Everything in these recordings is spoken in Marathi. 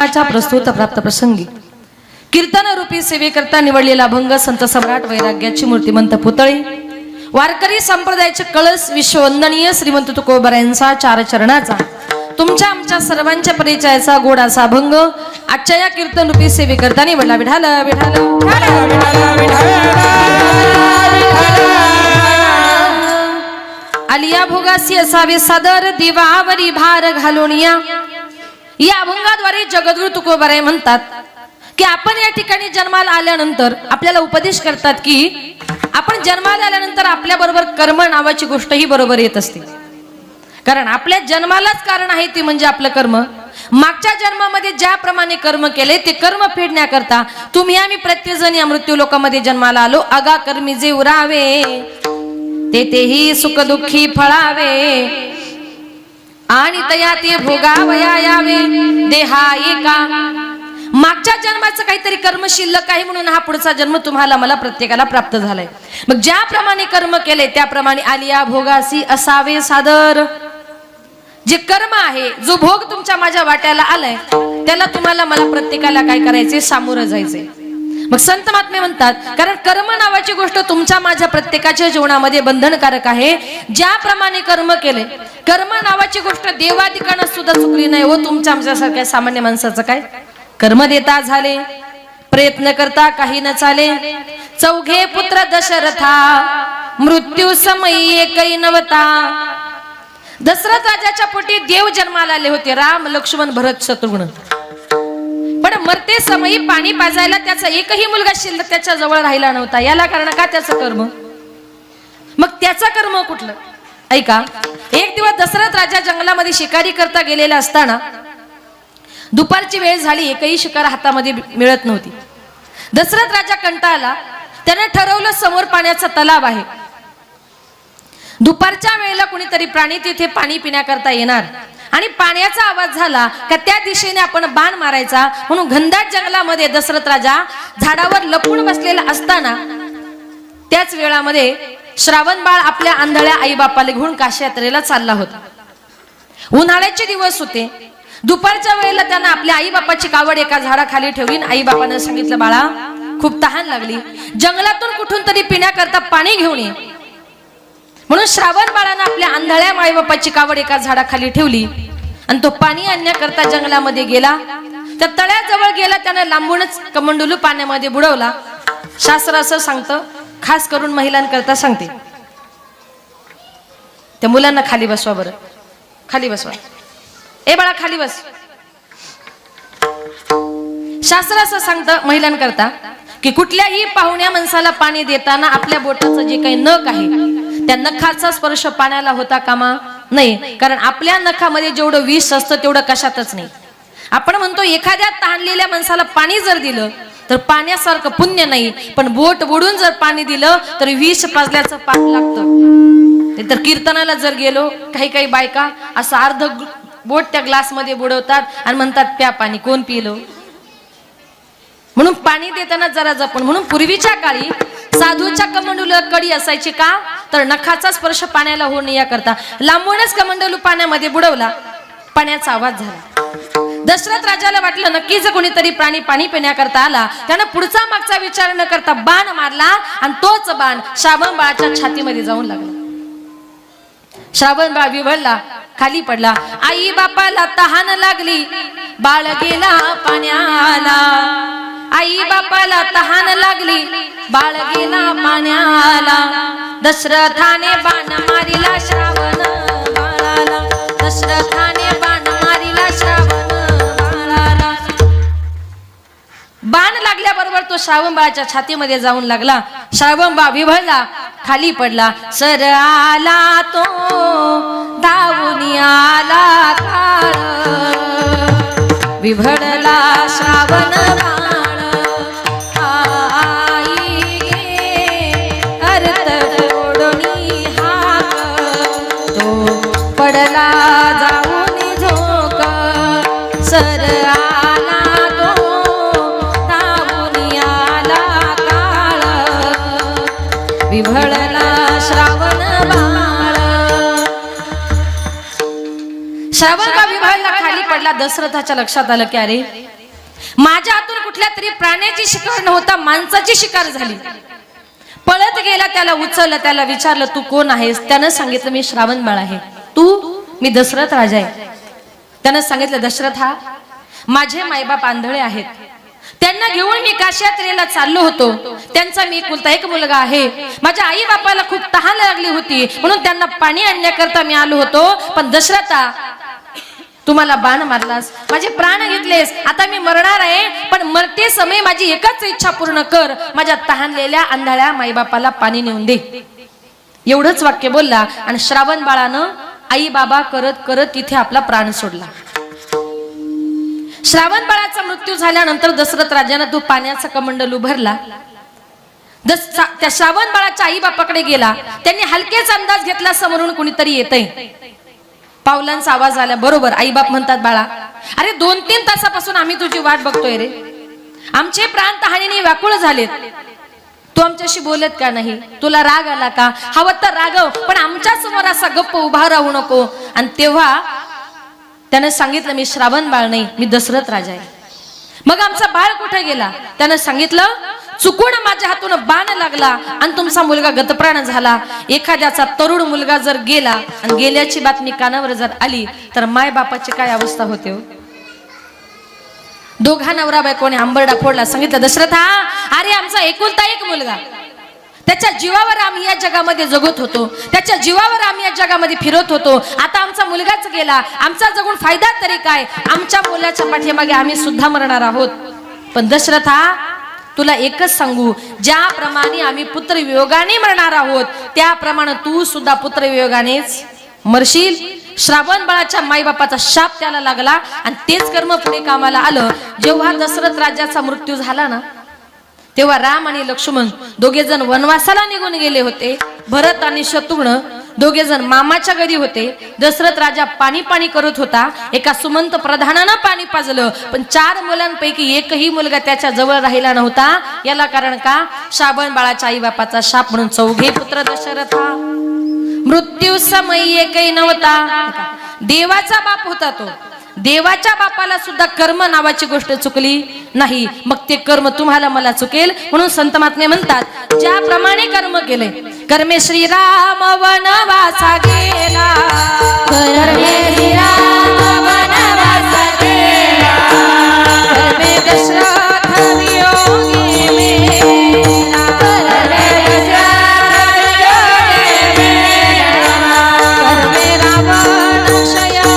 पुस्तकाच्या प्रस्तुत प्राप्त प्रसंगी कीर्तन रूपी सेवेकरता निवडलेला अभंग संत सम्राट वैराग्याची मूर्तिमंत पुतळी वारकरी संप्रदायाचे कळस विश्ववंदनीय श्रीमंत तुकोबारायांचा चार चरणाचा तुमच्या आमच्या सर्वांच्या परिचयाचा गोड असा अभंग आजच्या या कीर्तन रूपी सेवेकरता निवडला. विठाल विठाल आलिया भोगासी असावे सादर दिवावरी भार घालून या अभंगाद्वारे जगद्गुरु तुकोबाराय म्हणतात की आपण या ठिकाणी जन्माला आल्यानंतर आपल्याला उपदेश करतात की आपण जन्माला आल्यानंतर आपल्या बरोबर कर्म नावाची गोष्ट ही बरोबर येत असते. कारण आपल्या जन्मालाच कारण आहे ती म्हणजे आपलं कर्म. मागच्या जन्मामध्ये ज्याप्रमाणे कर्म केले ते कर्म फेडण्याकरता तुम्ही आम्ही प्रत्येकजण या मृत्यू लोकांमध्ये जन्माला आलो. अगा कर्मी जे उरावे तेही सुख दुःखी फळावे आणि तया ते भोगावया यावे देहा एका. मागच्या जन्माचं काहीतरी कर्म शिल्लक आहे म्हणून हा पुढचा जन्म तुम्हाला मला प्रत्येकाला प्राप्त झालाय. मग ज्याप्रमाणे कर्म केले त्याप्रमाणे आलिया भोगासी असावे सादर. जे कर्म आहे जो भोग तुमच्या माझ्या वाट्याला आलाय त्याला तुम्हाला मला प्रत्येकाला काय करायचे सामोरं जायचंय. मग संत महात्मे म्हणतात कारण कर्म नावाची गोष्ट तुमच्या माझ्या प्रत्येकाच्या जीवनामध्ये बंधनकारक आहे. ज्याप्रमाणे कर्म केले कर्म नावाची गोष्ट देवादिकांना सुद्धा चुकली नाही हो. तुमच्या आमच्यासारख्या सामान्य माणसाचं काय कर्म देता झाले प्रयत्न करता काही न चाले. चौघे पुत्र दशरथा मृत्यू समयी एकही नवता. दशरथ राजाच्या पोटी देव जन्माला आले होते राम लक्ष्मण भरत शत्रुघ्न. पण मरते समयी पाणी पाजायला त्याचा एकही मुलगा शिल्लक त्याच्या जवळ राहिला नव्हता. याला कारण का त्याचं कर्म. मग त्याचं कर्म कुठलं ऐका. एक दिवस दशरथ राजा जंगलामध्ये शिकारी करता गेलेला असताना दुपारची वेळ झाली एकही शिकार हातामध्ये मिळत नव्हती. दशरथ राजा कंटाळला. त्याने ठरवलं समोर पाण्याचा तलाव आहे. दुपारच्या वेळेला कुणीतरी प्राणी तिथे पाणी पिण्याकरता येणार आणि पाण्याचा आवाज झाला का त्या दिशेने आपण बाण मारायचा. म्हणून घनदाट जंगलामध्ये दशरथ राजा झाडावर लपून बसलेला असताना त्याच वेळामध्ये श्रावण बाळ आपल्या आंधळ्या आई बापाला घेऊन काशी यात्रेला चालला होता. उन्हाळ्याचे दिवस होते. दुपारच्या वेळेला त्यांना आपल्या आई बापाची कावड एका झाडाखाली ठेवली. आई बापानं सांगितलं बाळा खूप तहान लागली जंगलातून कुठून तरी पिण्याकरता पाणी घेऊन ये. म्हणून श्रावण बाळानं आपल्या आंधळ्या आई बापाची कावड एका झाडाखाली ठेवली आणि तो पाणी आणण्याकरता जंगलामध्ये गेला. त्या तळ्याजवळ गेला. त्याने लांबूनच कमंडलू पाण्यामध्ये बुडवला. शास्त्र असं सांगतं खास करून महिलांकरता सांगते त्या मुलांना खाली बसवा बरं खाली बसवा. ए बाळा खाली बस. शास्त्र असं सांगतं महिलांकरता की कुठल्याही पाहुण्या माणसाला पाणी देताना आपल्या बोटाचं जे काही नख आहे त्या नखाचा स्पर्श पाण्याला होता कामा नाही. कारण आपल्या नखामध्ये जेवढं विष असतं तेवढं कशातच नाही. आपण म्हणतो एखाद्या तहानलेल्या माणसाला पाणी जर दिलं तर पाण्यासारखं पुण्य नाही. पण बोट बुडून जर पाणी दिलं तर विष पाजल्याचं पाप लागतं. तर कीर्तनाला जर गेलो काही काही बायका असं अर्ध बोट त्या ग्लास मध्ये बुडवतात आणि म्हणतात प्या पाणी. कोण पिलो. म्हणून पाणी देताना जरा जपून. म्हणून पूर्वीच्या काळी साधूच्या कमंडलूला कडी असायची का तर नखाचा स्पर्श पाण्याला होऊ नये याकरता. लांबूनच कमंडलू पाण्यामध्ये बुडवला. पाण्याचा आवाज झाला. दशरथ राजाला वाटलं नक्कीच कोणीतरी प्राणी पाणी पिण्याकरता आला. त्यानं पुढचा मागचा विचार न करता बाण मारला आणि तोच बाण श्रावण बाळाच्या छातीमध्ये जाऊन लागला. श्रावण बाळ विव्हळला खाली पडला. आई बापाला तहान लागली बाळ गेला पाण्याला. आई बापाला तहान लागली बाळ गेला पाण्याला. दशरथाने बाण मारिला श्रावण बाळाला. दशरथाने बाण मारिला श्रावण बाळाला. बाण लागल्याबरोबर तो श्रावण बाळाच्या छातीमध्ये जाऊन लागला. श्रावण बाळ विव्हळला खाली पडला. सर आला तो धावून आला काळ विव्हळला श्रावण बाळ. आई गे अर्थ ओढणी हाक तो पडला जाऊन झोक. सर आला तो धावून आला काळ विव्हळला श्रावण बाळ. श्रावण बाळ विव्हळला खाली पडला. दशरथाच्या लक्षात आलं की अरे माझ्या हातून कुठल्या तरी प्राण्याची शिकार नव्हता, माणसाची शिकार झाली. पळत गेला, त्याला उचललं, त्याला विचारलं तू कोण आहेस? त्यानं सांगितलं मी श्रावण बाळ आहे. तू? मी दशरथ राजा आहे. त्यानं सांगितलं दशरथा, माझे मायबाप आंधळे आहेत, त्यांना घेऊन मी काशी यात्रेला चाललो होतो. त्यांचा मी एकुलता एक मुलगा आहे. माझ्या आई बापाला खूप तहान लागली होती, म्हणून त्यांना पाणी आणण्याकरता मी आलो होतो. पण दशरथा, तुम्हाला बाण मारलास, माझे प्राण घेतलेस, आता मी मरणार आहे, पण मरते समय माझी एकच इच्छा पूर्ण कर, माझ्या तहानलेल्या आंधळ्या माईबापाला पाणी नेऊन दे. एवढंच वाक्य बोलला आणि श्रावण बाळानं आई बाबा करत करत तिथे आपला प्राण सोडला. श्रावण बाळाचा मृत्यू झाल्यानंतर दशरथ राजानं तो पाण्याचा कमंडल उभारला. त्या श्रावण बाळाच्या आई बापाकडे गेला. त्यांनी हलकेच अंदाज घेतला समोरून कुणीतरी येतंय. पावलांचा आवाज आला. बरोबर आई बाप म्हणतात, बाळा अरे 2-3 तासापासून आम्ही तुझी वाट बघतोय रे, आमचे प्राण तहानेने व्याकुळ झालेत, तू आमच्याशी बोलत का नाही? तुला राग आला का? हवं तर रागव, पण आमच्या समोर असा गप्प उभा राहू नको. आणि तेव्हा त्याने सांगितलं मी श्रावण बाळ नाही, मी दशरथ राजा आहे. मग आमचा बाळ कुठे गेला? त्याने सांगितलं चुकून माझ्या हातून बाण लागला आणि तुमचा मुलगा गतप्राण झाला. एखाद्याचा तरुण मुलगा जर गेला आणि गेल्याची बातमी कानावर जर आली तर माय बापाची काय अवस्था होते हो? दोघा नवरा बायकोने आंबरडा फोडला. सांगितलं दशरथा, अरे आमचा एकुलता एक मुलगा, त्याच्या जीवावर आम्ही या जगामध्ये जगत होतो, त्याच्या जीवावर आम्ही या जगामध्ये फिरत होतो. आता आमचा मुलगाच गेला, आमचा जगून फायदा तरी काय? आमच्या मुलाच्या पाठीमागे आम्ही सुद्धा मरणार आहोत. पण दशरथा, तुला एकच सांगू, ज्याप्रमाणे आम्ही पुत्र वियोगाने मरणार आहोत त्याप्रमाणे तू सुद्धा पुत्र वियोगानेच मरशील. श्रावण बाळाच्या माईबापाचा शाप त्याला लागला आणि तेच कर्म पुढे कामाला आलं. जेव्हा दशरथ राजाचा मृत्यू झाला ना, तेव्हा राम आणि लक्ष्मण दोघे जण वनवासाला निघून गेले होते. भरत आणि शत्रुघ्न दोघे जण मामाच्या घरी होते. दशरथ राजा पाणी करत होता. एका सुमंत प्रधानानं पाणी पाजलं, पण 4 मुलांपैकी एकही मुलगा त्याच्या जवळ राहिला नव्हता. याला कारण का? श्रावण बाळाच्या आई बापाचा शाप. म्हणून 4घे पुत्र दशरथा. मृत्यू समय एकही नव्हता. देवाचा बाप होता तो. देवाच्या बापाला सुद्धा कर्म नावाची गोष्ट चुकली नाही, मग ते कर्म तुम्हाला मला चुकेल. म्हणून संत महात्मे म्हणतात, ज्याप्रमाणे कर्म केले, कर्मे श्रीराम वनवासा गेला, कर्मे श्रीराम वनवासा गेला, कर्मे दशरथ वियोगी मेला, कर्मे दशरथ वियोगी मेला, कर्मे रावण क्षय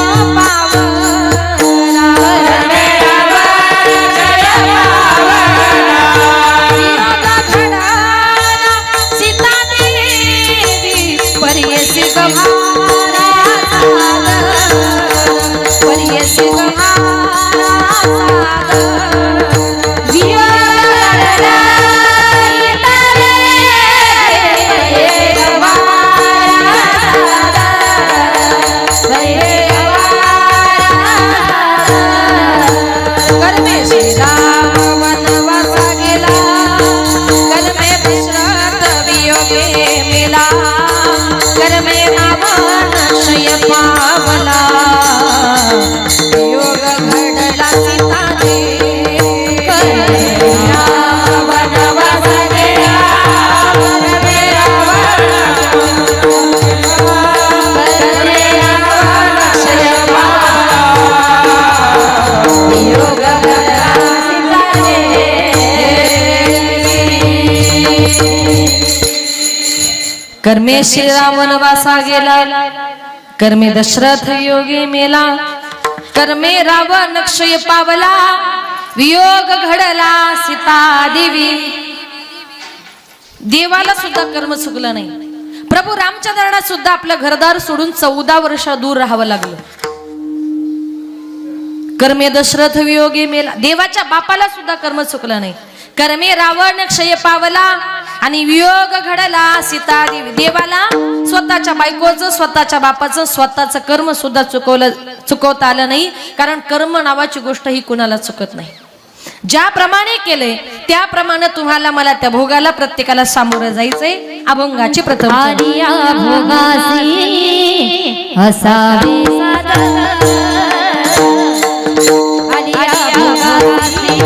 कर्मे श्रीराम वनवासा गेला, कर्मे दशरथ योगी मेला, कर्मे रावण क्षय पावला, वियोग घडला सीता देवी. देवाला सुद्धा कर्म चुकलं नाही. प्रभू रामचंद्रांना सुद्धा आपलं घरदार सोडून 14 वर्ष दूर राहावं लागलं. कर्मे दशरथ वियोगी मेला. देवाच्या बापाला सुद्धा कर्म चुकलं नाही. कर्मे रावण क्षय पावला आणि वियोग घडला सीता देवी. देवाला स्वतःच्या बायकोचं, स्वतःच्या बापाचं, स्वतःचं कर्म सुद्धा चुकवता आलं नाही, कारण कर्म नावाची गोष्ट ही कुणाला चुकत नाही. ज्याप्रमाणे केले त्याप्रमाणे तुम्हाला मला त्या भोगाला प्रत्येकाला सामोरं जायचंय. अभंगाची प्रथम भोगासी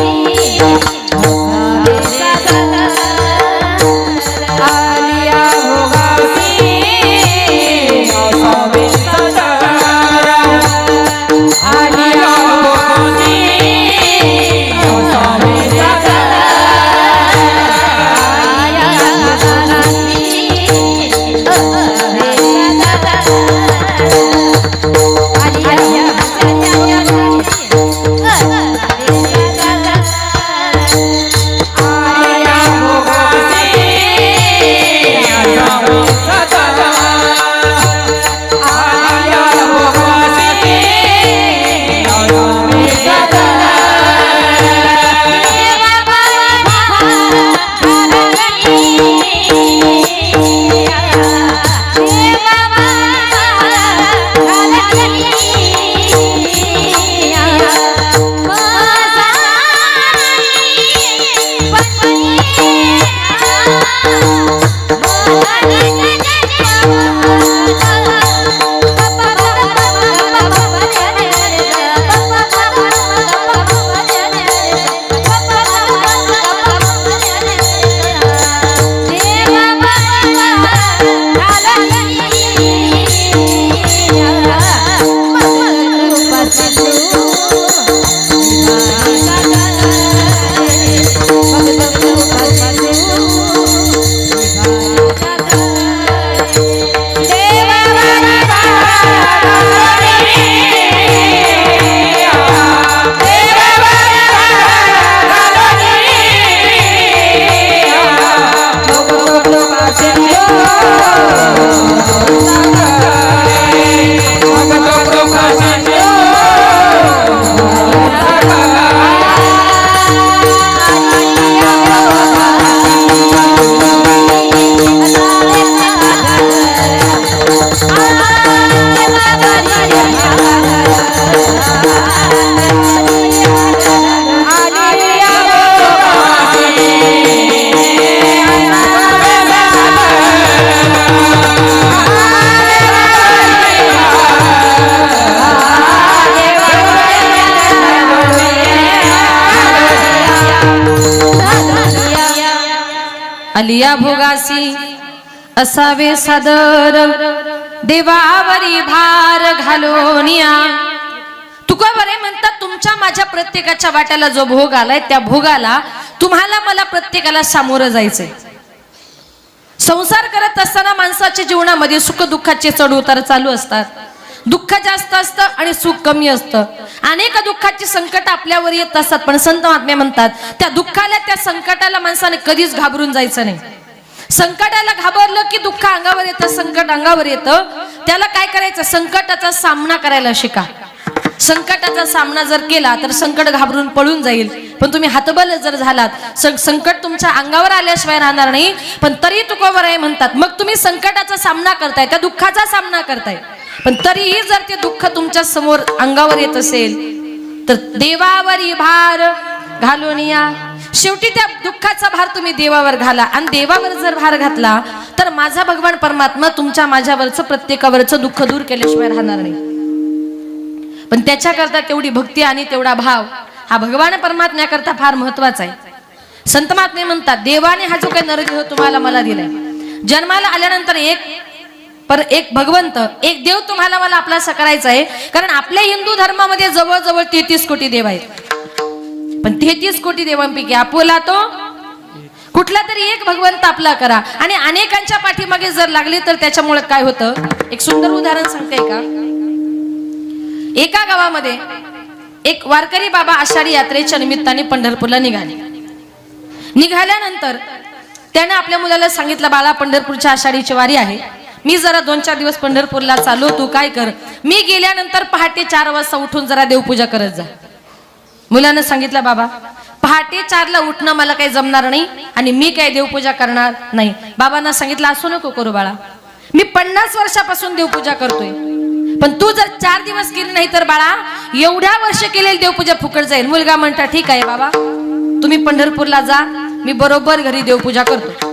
आलिया भोगासी असावे सादर देवावरी भार घालोनिया. तुकोबराय म्हणतात तुमच्या माझ्या प्रत्येकाच्या वाट्याला जो भोग आलाय त्या भोगाला तुम्हाला मला प्रत्येकाला सामोरं जायचंय. संसार करत असताना माणसाच्या जीवनामध्ये सुख दुःखाचे चढ उतार चालू असतात. दुःख जास्त असतं आणि सुख कमी असतं. अनेक दुःखाची संकट आपल्यावर येत असतात, पण संत महात्मे म्हणतात त्या दुःखाला त्या संकटाला माणसाने कधीच घाबरून जायचं नाही. संकटाला घाबरलं की दुःख अंगावर येतं, संकट अंगावर येतं. त्याला काय करायचं, संकटाचा सामना करायला शिका. संकटाचा सामना जर केला तर संकट घाबरून पळून जाईल, पण तुम्ही हतबल जर झालात संकट तुमच्या अंगावर आल्याशिवाय राहणार नाही. पण तरी तुकोबराय म्हणतात मग तुम्ही संकटाचा सामना करताय, त्या दुःखाचा सामना करताय, पण तरीही जर ते दुःख तुमच्या समोर अंगावर येत असेल तर देवावरी भार घालून या. शेवटी त्या दुःखाचा भार तुम्ही देवावर घाला, आणि देवावर जर भार घातला तर माझा भगवान परमात्मा तुमच्या माझ्यावरचं प्रत्येकावरचं दुःख दूर केल्याशिवाय राहणार नाही. पण त्याच्याकरता तेवढी भक्ती आणि तेवढा भाव हा भगवान परमात्म्याकरता फार महत्वाचा आहे. संत महात्मे म्हणतात देवाने हा जो काही नरदेह तुम्हाला मला दिलाय, जन्माला आल्यानंतर एक भगवंत एक देव तुम्हाला मला आपलासा करायचा आहे. कारण आपल्या हिंदू धर्मामध्ये जवळजवळ 33 कोटी देव आहेत, पण 33 कोटी देवांपैकी आपला तो कुठला तरी एक भगवंत आपला करा. आणि अनेकांच्या पाठीमागे जर लागले तर त्याच्यामुळे काय होतं, एक सुंदर उदाहरण सांगते का. एका गावामध्ये एक वारकरी बाबा आषाढी यात्रेच्या निमित्ताने पंढरपूरला निघाल्यानंतर त्याने आपल्या मुलाला सांगितलं, बाळा पंढरपूरच्या आषाढीची वारी आहे, मी जरा 2-4 दिवस पंढरपूरला चालू, तू काय कर, मी गेल्यानंतर पहाटे 4 वाजता उठून जरा देवपूजा करत जा. मुलानं सांगितलं, बाबा पहाटे 4ला उठणं मला काही जमणार नाही आणि मी काय देवपूजा करणार नाही. बाबांना सांगितलं, असं नको करू बाळा, मी 50 वर्षापासून देवपूजा करतोय, पण तू जर 4 दिवस केली नाही तर बाळा एवढ्या वर्ष केलेली देवपूजा फुकट जाईल. मुलगा म्हणता, ठीक आहे बाबा, तुम्ही पंढरपूरला जा, मी बरोबर घरी देवपूजा करतो.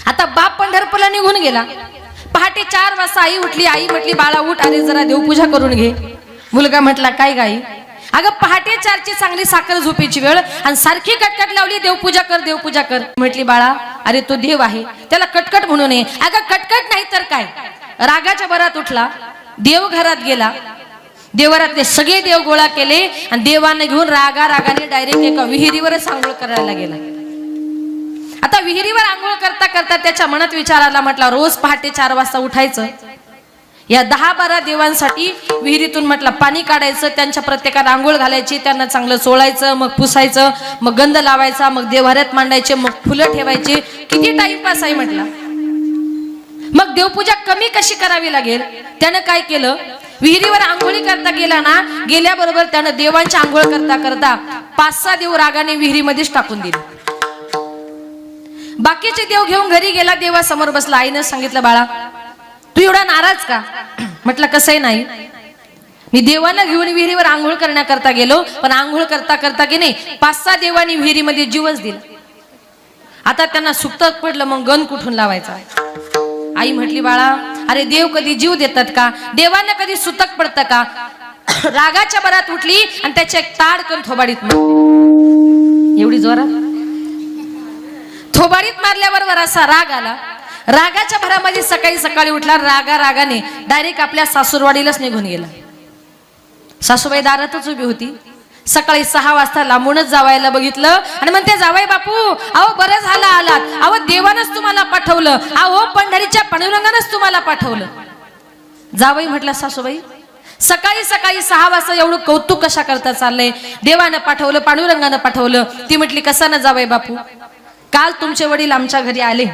आता बाप पंढरपूरला निघून गेला. पहाटे 4 वाजता आई उठली. आई म्हटली, बाळा उठ, अरे जरा देवपूजा करून घे. मुलगा म्हटला, काय गाई, अगं पहाटे 4ची चांगली साखर झोपेची वेळ आणि सारखी कटकट लावली, देवपूजा कर देवपूजा कर. म्हटली, बाळा अरे तो देव आहे, त्याला कटकट म्हणू नये. अगं कटकट नाही तर काय. रागाच्या भरात उठला, देव घरात गेला, देवघरातले सगळे देव गोळा केले आणि देवांना घेऊन रागाने डायरेक्ट एका विहिरीवरच आंघोळ करायला गेला. आता विहिरीवर आंघोळ करता करता त्याच्या मनात विचार आला, म्हटला रोज पहाटे 4 वाजता उठायचं, या 10-12 देवांसाठी विहिरीतून म्हटलं पाणी काढायचं, त्यांच्या प्रत्येकाला आंघोळ घालायची, त्यांना चांगलं चोळायचं, मग पुसायचं, मग गंध लावायचा, मग देवघरात मांडायचे, मग फुलं ठेवायचे. किती टाइमपास आहे म्हटला. मग देवपूजा कमी कशी करावी लागेल, त्यानं काय केलं, विहिरीवर आंघोळी करता गेला ना, गेल्याबरोबर त्यानं देवांची आंघोळ करता करता 5-6 देव रागाने विहिरीमध्येच टाकून दिले. बाकीचे देव घेऊन घरी गेला, देवासमोर बसला. आईनं सांगितलं, बाळा तू एवढा नाराज का. म्हटलं कसंही नाही, मी देवाला घेऊन विहिरीवर आंघोळ करण्याकरता गेलो, पण आंघोळ करता करता की नाही 5-6 देवांनी विहिरीमध्ये जीवच दिला. आता त्यांना सुक्त पडलं, मग गण कुठून लावायचा. आई म्हटली, बाळा अरे देव कधी जीव देतात का, देवांना कधी सुतक पडतं का. रागाच्या भरात उठली आणि त्याच्या एक ताडकन थोबाडीत मारली. एवढी जोरात थोबाडीत मारल्याबरोबर असा राग आला. रागाच्या भरामध्ये सकाळी उठला, रागाने डायरेक्ट आपल्या सासूरवाडीलाच निघून गेला. सासूबाई दारातच उभी होती. सकाळी 6 वाजता लांबूनच जावायला बघितलं आणि म्हणते, जावाई बापू अहो बरं झालं आलात, अहो देवानच तुम्हाला पाठवलं, अहो पंढरीच्या पांडुरंगानच तुम्हाला पाठवलं. जावाई म्हटलं, सासूबाई सकाळी 6 वाजता एवढं कौतुक कशा करता चाललंय, देवानं पाठवलं, पांडुरंगानं पाठवलं. ती म्हटली, कसा ना जावाई बापू, काल तुमचे वडील आमच्या घरी आले,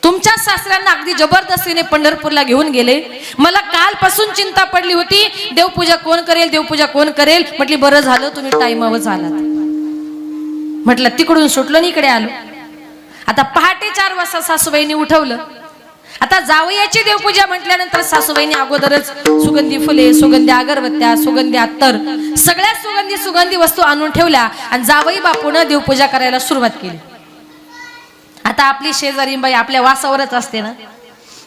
तुमच्या सासऱ्यांना अगदी जबरदस्तीने पंढरपूरला घेऊन गेले. मला कालपासून चिंता पडली होती, देवपूजा कोण करेल, देवपूजा कोण करेल. म्हटली, बरं झालं तुम्ही टाइमावर आलात. म्हटलं तिकडून सुटलो आणि इकडे आलो. आता पहाटे 4 वाजता सासूबाईंनी उठवलं. आता जावयाची देवपूजा म्हटल्यानंतर सासूबाईंनी अगोदरच सुगंधी फुले, सुगंधी अगरबत्त्या, सुगंधी अत्तर, सगळ्या सुगंधी वस्तू आणून ठेवल्या आणि जावई बापूनं देवपूजा करायला सुरुवात केली. आता आपली शेजारी बाई आपल्या वासावरच असते ना,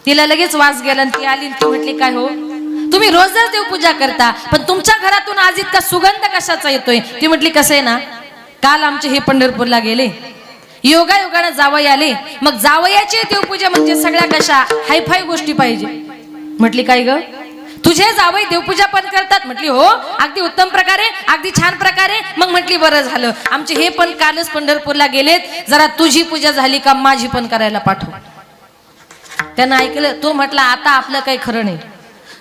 तिला लगेच वास गेला आणि ती आली. ती म्हटली, काय हो तुम्ही रोजच देवपूजा करता, पण तुमच्या घरातून आज इतका सुगंध कशाचा येतोय. ती म्हटली, कसं आहे ना, काल आमचे हे पंढरपूरला गेले, योगायोगाने जावई आले. मग जावयाची देवपूजा म्हणजे सगळ्या कशा हायफाय गोष्टी पाहिजे. म्हटली काय ग, तुझे जावई देवपूजा पण करतात? म्हटली हो, अगदी उत्तम प्रकारे, अगदी छान प्रकारे. मग म्हटली बरं झालं, आमचे हे पण कालच पंढरपूरला गेलेत, जरा तुझी पूजा झाली का माझी पण करायला पाठव. त्यानं ऐकलं. तो म्हटला आता आपलं काही खरं नाही,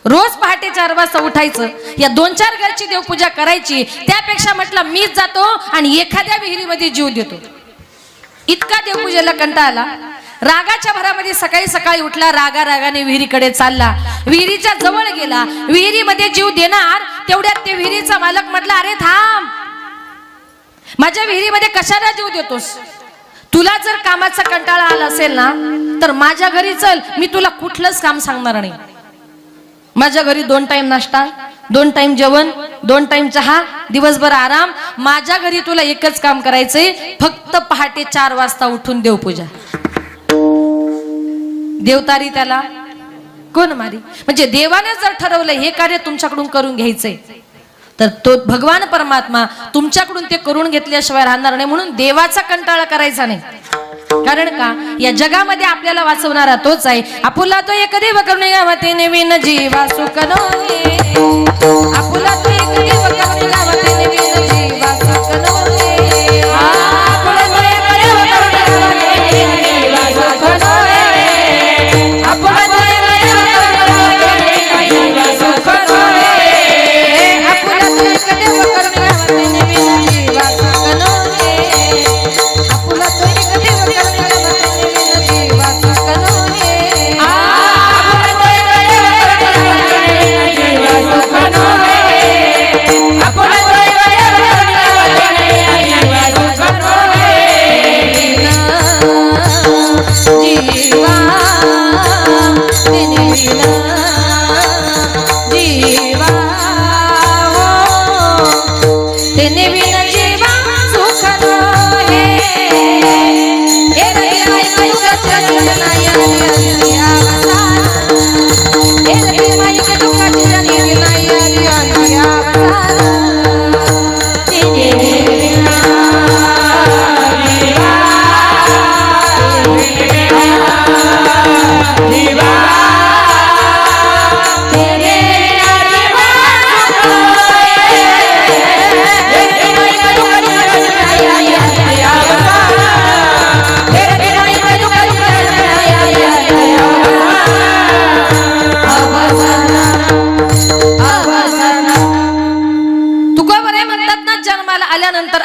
रोज पहाटे 4 वाजता उठायचं, या 2-4 घरची देवपूजा करायची, त्यापेक्षा म्हटलं मीच जातो आणि एखाद्या विहिरीमध्ये जीव देतो. इतका देवपूजेला कंटाळा आला. रागाच्या भरामध्ये सकाळी सकाळी उठला, रागाने विहिरीकडे चालला. विहिरीच्या जवळ गेला, विहिरीमध्ये जीव देणार तेवढ्यात ते विहिरीचा मालक म्हटला, अरे थांब, माझ्या विहिरीमध्ये कशाला जीव देतोस? तुला जर कामाचा कंटाळा आला असेल ना तर माझ्या घरी चल, मी तुला कुठलंच काम सांगणार नाही. माझ्या घरी 2 टाइम नाश्ता, 2 टाइम जेवण, 2 टाइम चहा, दिवसभर आराम. माझ्या घरी तुला एकच काम करायचंय, फक्त पहाटे 4 वाजता उठून देवपूजा. देवतारी त्याला कोण मारी? म्हणजे देवाने जर ठरवलं हे कार्य तुमच्याकडून करून घ्यायचंय तर तो भगवान परमात्मा तुमच्याकडून ते करून घेतल्याशिवाय राहणार नाही. म्हणून देवाचा कंटाळा करायचा नाही. कारण का, या जगामध्ये आपल्याला वाचवणारा तोच आहे. आपुला तो एक देव करुणे गावाते नवीन जीवा सुख नोहे. आपुला तो एक देव करुणे गावाते नवीन जीवा सुख नोहे. आपुला तो एक देव करुणे गावाते नवीन जीवा सुख नोहे. आपुला तो एक देव करुणे गावाते नवीन जीवा सुख नोहे. आपुला तो एक देव करुणे गावाते नवीन जीवा सुख नोहे. आपुला तो एक देव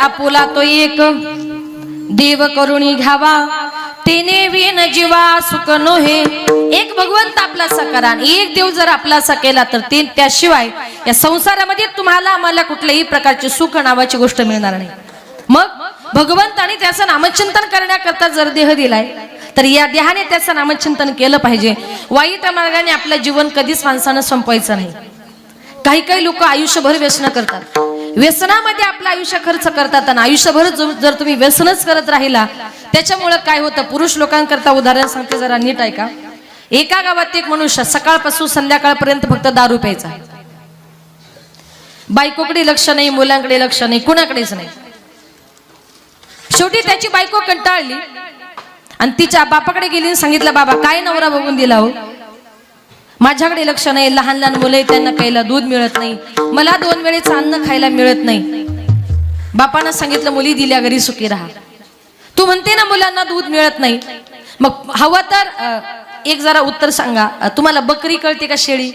आपुला तो एक देव करुणी घ्यावा तेने विन जीवा सुख नोहे. एक भगवंत आपलासा करा, एक देव जर आपलासा केला तर ते त्याशिवाय या संसारामध्ये तुम्हाला आम्हाला कुठल्याही प्रकारचे सुख नावाची गोष्ट मिळणार नाही. मग भगवंताने त्याचं नामचिंतन करण्याकरता जर देह दिलाय तर या देहाने त्याचं नामचिंतन केलं पाहिजे. वाईट मार्गाने आपलं जीवन कधीच माणसानं संपवायचं नाही. काही लोक आयुष्यभर व्यसन करतात, व्यसनामध्ये आपलं आयुष्य खर्च करतात आणि आयुष्यभर जर तुम्ही व्यसनच करत राहिला त्याच्यामुळे काय होतं. पुरुष लोकांकरता उदाहरण सांगते, जरा नीट ऐका. एका गावात एक मनुष्य सकाळपासून संध्याकाळपर्यंत फक्त दारू प्यायचा. बायकोकडे लक्ष नाही, मुलांकडे लक्ष नाही, कुणाकडेच नाही. शेवटी त्याची बायको कंटाळली आणि तिच्या बापाकडे गेली आणि सांगितलं, बाबा काय नवरा बघून दिला हो, माझ्याकडे लक्ष नाही, लहान लहान मुलं त्यांना प्यायला दूध मिळत नाही, मला 2 वेळेचं अन्न खायला मिळत नाही. बापानं सांगितलं, मुली दिल्या घरी सुखी राहा. तू म्हणते ना मुलांना दूध मिळत नाही, मग हवं तर एक जरा उत्तर सांगा, तुम्हाला बकरी कळते का शेळी?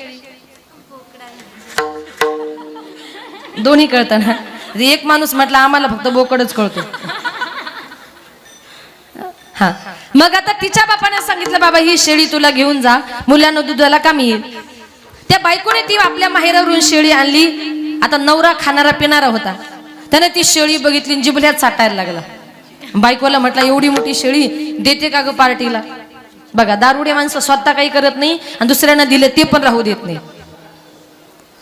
दोन्ही कळतं ना. एक माणूस म्हटला आम्हाला फक्त बोकडच कळतो. हा, मग आता तिच्या बापाने सांगितलं, बाबा ही शेळी तुला घेऊन जा, मुलांना दुधाला कामी येईल. त्या बायकोने ती आपल्या माहेरावरून शेळी आणली. आता नवरा खाणारा पिणारा होता, त्याने ती शेळी बघितली, जिभल्यात चाटायला लागला. बायकोला म्हटलं, एवढी मोठी शेळी देते का ग पार्टीला? बघा, दारुडे माणसं स्वतः काही करत नाही आणि दुसऱ्यांना दिले ते पण राहू देत नाही.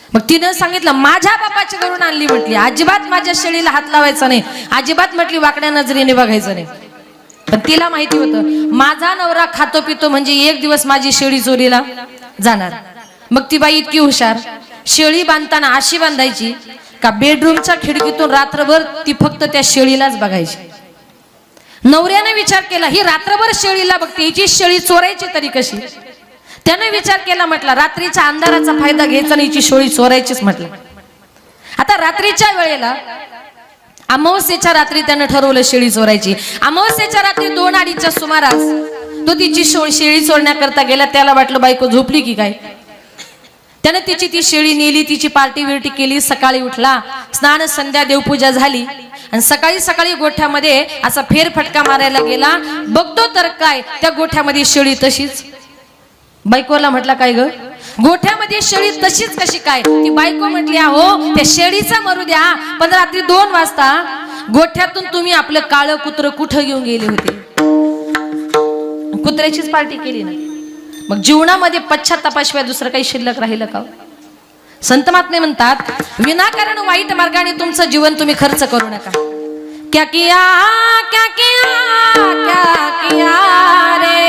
मग तिनं सांगितलं, माझ्या बापाच्या घरून आणली म्हटली, अजिबात माझ्या शेळीला हात लावायचा नाही, अजिबात म्हटली वाकड्या नजरेने बघायचं नाही. पण तिला माहिती होतं, माझा नवरा खातो पितो म्हणजे एक दिवस माझी शेळी चोरीला जाणार. मग ती बाई इतकी हुशार, शेळी बांधताना अशी बांधायची का बेडरूमच्या खिडकीतून रात्रभर ती फक्त त्या शेळीलाच बघायची. नवऱ्याने विचार केला, ही रात्रभर शेळीला बघते, हिची शेळी चोरायची तरी कशी. त्याने विचार केला, म्हटला रात्रीच्या अंधाराचा फायदा घ्यायचा आणि हिची शेळी चोरायचीच म्हटलं. आता रात्रीच्या वेळेला अमावस्येच्या रात्री त्यानं ठरवलं शेळी चोरायची. अमावस्येच्या रात्री 2-2:30च्या सुमारास तो तिची शेळी चोरण्याकरता गेला. त्याला वाटलं बायको झोपली की काय. त्यानं तिची ती शेळी नेली, तिची पार्टी विरटी केली. सकाळी उठला, स्नान संध्या देवपूजा झाली आणि सकाळी सकाळी गोठ्यामध्ये असा फेरफटका मारायला गेला. बघतो तर काय, त्या गोठ्यामध्ये शेळी तशीच. बायकोला म्हटला, काय ग, गोठ्यामध्ये शेळी तशीच कशी काय. ती बायको म्हटली, अहो त्या शेळीचा मरू द्या, पण रात्री 2 वाजता गोठ्यातून तुम्ही आपलं काळं कुत्र कुठं घेऊन गेले होते. कुत्र्याचीच पार्टी केली ना. मग जीवनामध्ये पश्चात्तापाशिवाय दुसरं काही शिल्लक राहिलं का. संत महात्मे म्हणतात, विनाकारण वाईट मार्गाने तुमचं जीवन तुम्ही खर्च करू नका. क्या किया क्या किया क्या किया रे,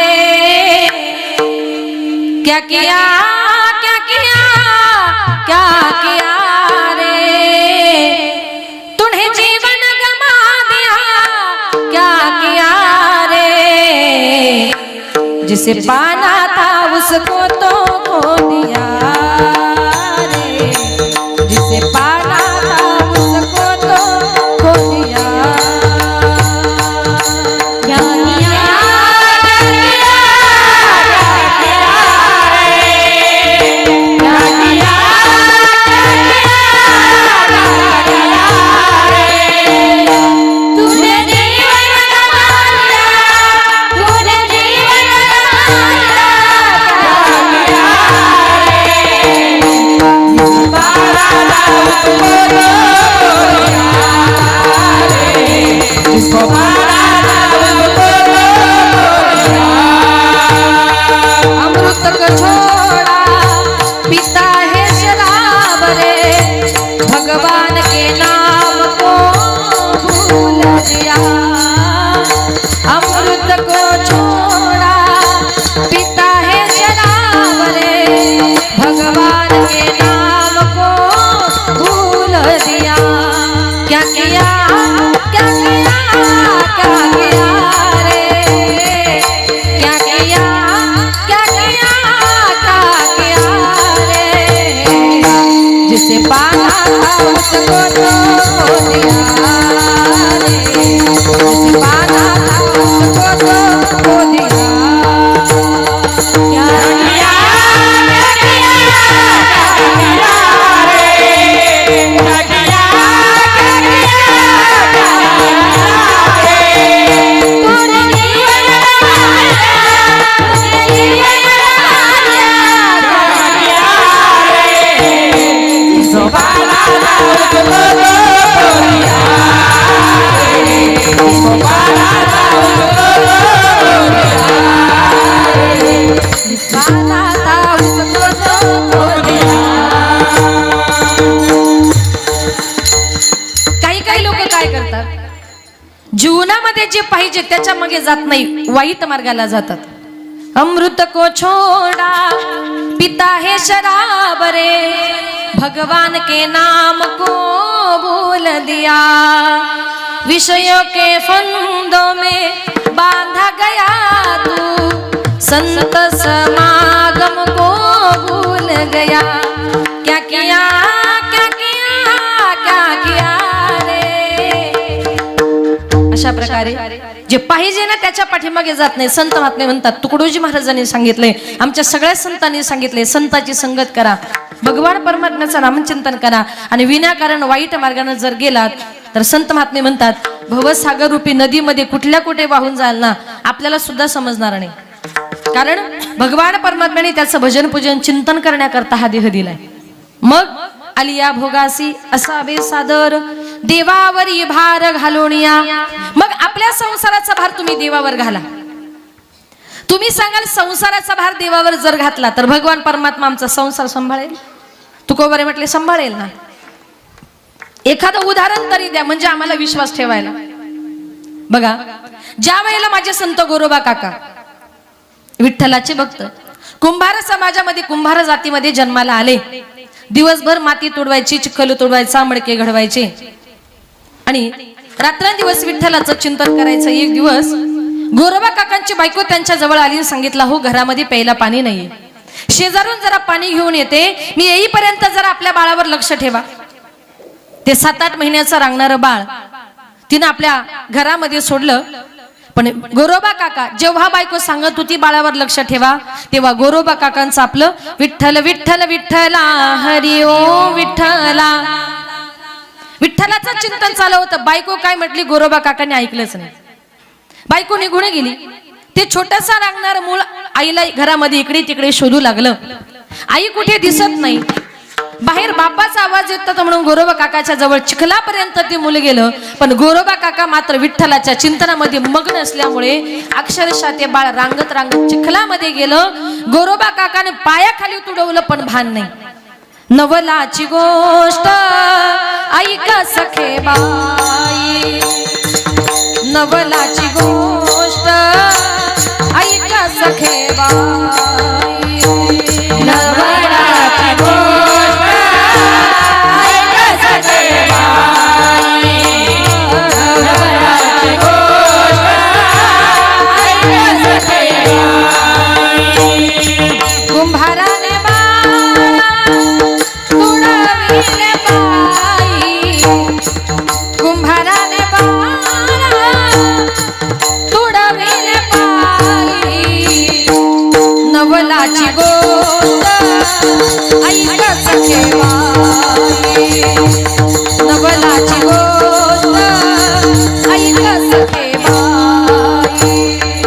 क्या किया क्या किया क्या किया रे, तुम्हें जीवन गमा दिया क्या किया रे, जिसे पाना था उसको तो खो दिया रे, जिसे पाना था उसको तो खो दिया. जीवनामध्ये जे पाहिजे त्याच्या मागे जात नाही, वाईट मार्गाला जातात. अमृत को छोड़ा पिता है शराब रे, भगवान के नाम को भूल दिया, विषयों के फंदों में बांधा गया तू, संत समागम को भूल गया, क्या किया क्या किया क्या किया रे. अशा प्रकारे जे पाहिजे ना त्याच्या पाठीमागे जात नाही. संत महात्मे म्हणतात, तुकडोजी महाराजांनी सांगितले, आमच्या सगळ्या संतांनी सांगितले, संताची संगत करा, भगवान परमात्म्याचं नामचिंतन करा आणि विनाकारण वाईट मार्गाने जर गेलात तर संत महात्मे म्हणतात, भवसागर रूपी नदीमध्ये कुठे वाहून जाल ना आपल्याला सुद्धा समजणार नाही. कारण भगवान परमात्म्याने त्याचं भजन पूजन चिंतन करण्याकरता हा देह दिलाय. मग आलिया भोगासी असावे सादर, देवावरी भार घालोनिया. मग आपल्या संसाराचा भार तुम्ही देवावर घाला. तुम्ही सांगाल संसाराचा भार देवावर जर घातला तर भगवान परमात्मा आमचा संसार सांभाळेल. तुकोबारे म्हटले सांभाळेल ना. एखादं उदाहरण तरी द्या म्हणजे आम्हाला विश्वास ठेवायला. बघा, ज्या वेळेला माझे संत गोरोबा काका विठ्ठलाचे भक्त कुंभार समाजामध्ये कुंभार जातीमध्ये जन्माला आले. दिवसभर माती तोडवायची, चिखल तोडवायचा, मडके घडवायचे आणि रात्रंदिवस विठ्ठलाचं चिंतन करायचं. एक दिवस गोरोबा काकांची बायको त्यांच्या जवळ आली आणि सांगितलं, हो घरामध्ये प्यायला पाणी नाहीये, शेजारून जरा पाणी घेऊन येते, मी येईपर्यंत जरा आपल्या बाळावर लक्ष ठेवा. ते 7-8 महिन्याचं रांगणारं बाळ तिनं आपल्या घरामध्ये सोडलं. पण गोरोबा काका जेव्हा बायको सांगत होती बाळावर लक्ष ठेवा, तेव्हा गोरोबा काकांचं आपलं विठ्ठल विठ्ठल विठ्ठला हरी ओम विठ्ठला, विठ्ठलाचं चिंतन चालू होतं. बायको काय म्हटली गोरोबा काकांनी ऐकलंच नाही. बायको निघून गेली. ते छोटंसं रांगणारं मूल आईला घरामध्ये इकडे तिकडे शोधू लागलं. आई कुठे दिसत नाही. बाहेर बापाचा आवाज येत होता म्हणून गोरोबा काकाच्या जवळ चिखलापर्यंत ते मुलं गेलं. पण गोरोबा काका मात्र विठ्ठलाच्या चिंतनामध्ये मग्न असल्यामुळे अक्षरशः ते बाळ रांगत रांगत चिखलामध्ये गेलं. गोरोबा काकाने पायाखाली तुडवलं पण भान नाही. नवलाची गोष्ट ऐका सखे बाई, नवलाची गोष्ट ऐका सखे बाई, नवलाची गोष्ट ऐका सखे बाई, नवलाची गोष्ट ऐका सखे बाई. कुंभाराने बाळा तुडविले बाई, कुंभाराने तुडविले पायी, नवलाची गोष्ट ऐका सखे बाई, नवलाची गोष्ट ऐका सखे बाई.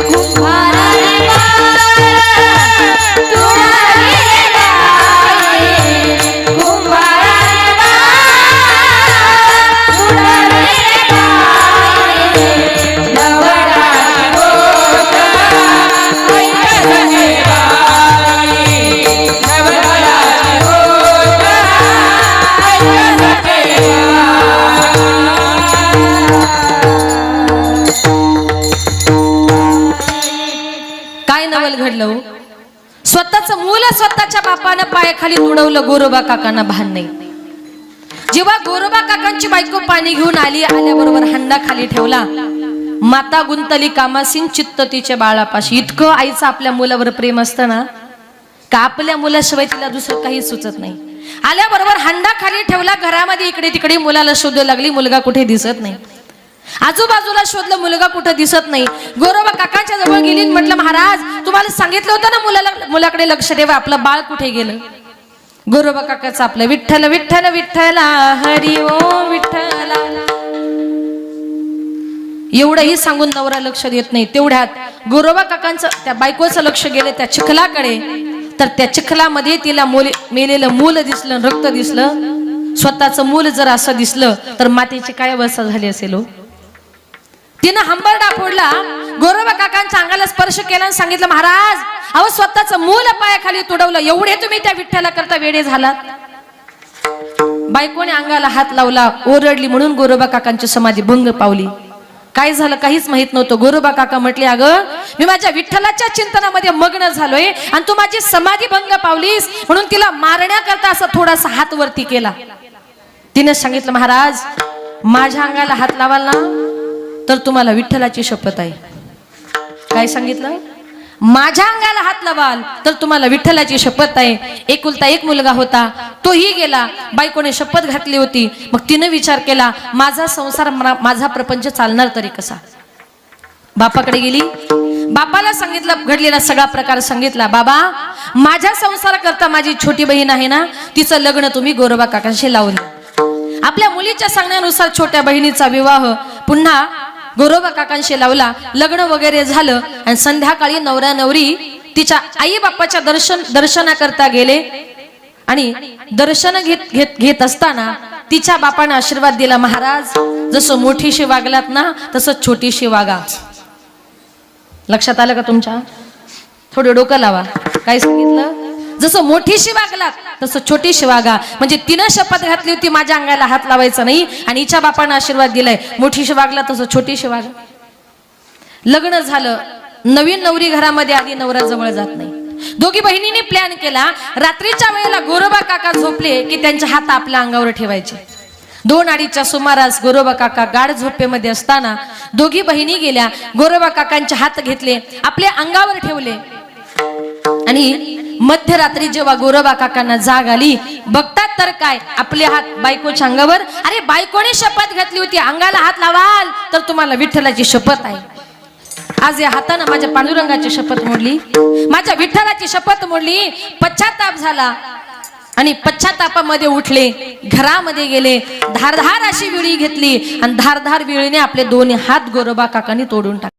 कुंभाराने तुडविले बाई, कुंभाराने तुडविले बाई, नवलाची गोष्ट ऐका सखे बाई, नवलाची गोष्ट ऐका सखे बाई. काय नवल घडलं. स्वतःच मूल स्वतःच्या बापानं पायाखाली तुडवलं. गोरोबा काकांना भान नाही. जेव्हा गोरोबा काकांची बायको पाणी घेऊन आली, आल्याबरोबर हंडा खाली ठेवला. माता गुंतली कामासीन चित्त तिच्या बाळापाशी. इतकं आईचं आपल्या मुलावर प्रेम असतं ना, का आपल्या मुलाशिवाय तिला दुसरं काही सुचत नाही. आल्याबरोबर हंडा खाली ठेवला. घरामध्ये इकडे तिकडे मुलाला शोधू लागली. मुलगा कुठे दिसत नाही. आजूबाजूला शोधलं, मुलगा कुठे दिसत नाही. गोरोबा काकांच्या जवळ गेली. म्हटलं, महाराज तुम्हाला सांगितलं होतं ना मुलाकडे लक्ष ठेवा, आपलं बाळ कुठे गेलं. गोरोबा काकाचं आपलं विठ्ठल विठ्ठल विठ्ठला हरी ओम विठ्ठला. एवढंही सांगून नवरा लक्ष देत नाही. तेवढ्यात गोरोबा काकांचं त्या बायकोचं लक्ष गेलं त्या चिखलाकडे. तर त्या चिखलामध्ये तिला मेलेलं मूल दिसलं, रक्त दिसलं. स्वतःचं मूल जर असं दिसलं तर मातेची काय अवस्था झाली असेल हो. तिनं हंबरडा फोडला. गोरोबा काकांच्या अंगाला स्पर्श केला आणि सांगितलं, महाराज अहो स्वतःचं मूल पायाखाली तुडवलं, एवढे तुम्ही त्या विठ्ठला करता वेडे झालात. बायकोने अंगाला हात लावला, ओरडली. म्हणून गोरोबा काकांची समाधी भंग पावली. काय झालं काहीच माहित नव्हतं. गोरोबा काका म्हटले, अगं मी माझ्या विठ्ठलाच्या चिंतनामध्ये मग्न झालोय आणि तू माझी समाधी भंग पावलीस. म्हणून तिला मारण्याकरता असा थोडासा हात वरती केला. तिने सांगितलं, महाराज माझ्या अंगाला हात लावाल ना तर तुम्हाला विठ्ठलाची शपथ आहे. काय सांगितलं, माझ्या अंगाला हात लावाल तर तुम्हाला विठ्ठलाची शपथ आहे. एकुलता एक मुलगा होता, तोही गेला. बायकोने शपथ घातली होती. मग तिने विचार केला, माझा संसार माझा प्रपंच चालणार तरी कसा. बापाकडे गेली. बापाला सांगितलं, घडलेला सगळा प्रकार सांगितला. बाबा माझ्या संसाराकरता माझी छोटी बहीण आहे ना, तिचं लग्न तुम्ही गोरोबा काकांशी लावून. आपल्या मुलीच्या सांगण्यानुसार छोट्या बहिणीचा विवाह पुन्हा गोरोबा काकांशी लावला. लग्न वगैरे झालं आणि संध्याकाळी नवरा नवरी तिच्या आई बापाच्या दर्शनाकरता गेले. आणि दर्शन घेत असताना तिच्या बापाने आशीर्वाद दिला, महाराज जसं मोठीशी वागलात ना तसं छोटीशी वागा. लक्षात आलं का तुमच्या? थोडं डोकं लावा. काय सांगितलं, जसं मोठीशी वागलात तसं छोटीशी वागा. म्हणजे तिनं शपथ घातली होती माझ्या अंगाला हात लावायचा नाही आणि हिच्या बापाने आशीर्वाद दिलाय, मोठीशी वागला तसं छोटीशी वागा. लग्न झालं. नवीन नवरी घरामध्ये आली, नवरा जवळ जात नाही. दोघी बहिणींनी प्लॅन केला, रात्रीच्या वेळेला गोरोबा काका झोपले की त्यांचे हात आपल्या अंगावर ठेवायचे 2:30च्या सुमारास गोरोबा काका गाढ झोपेमध्ये असताना दोघी बहिणी गेल्या. गोरोबा काकांचे हात घेतले, आपल्या अंगावर ठेवले आणि मध्यरात्री जेव्हा गोरोबा काकांना जाग आली, बघतात तर काय, आपले हात बायकोच्या अंगावर. अरे बायकोने शपथ घातली होती, अंगाला हात लावाल तर तुम्हाला विठ्ठलाची शपथ आहे. आज या हाताने माझ्या पांडुरंगाची शपथ मोडली, माझ्या विठ्ठलाची शपथ मोडली. पश्चाताप झाला आणि पश्चातापामध्ये उठले, घरामध्ये गेले, धारधार अशी विळी घेतली आणि धारधार विळीने आपले दोन्ही हात गोरोबा काकांनी तोडून टाकले.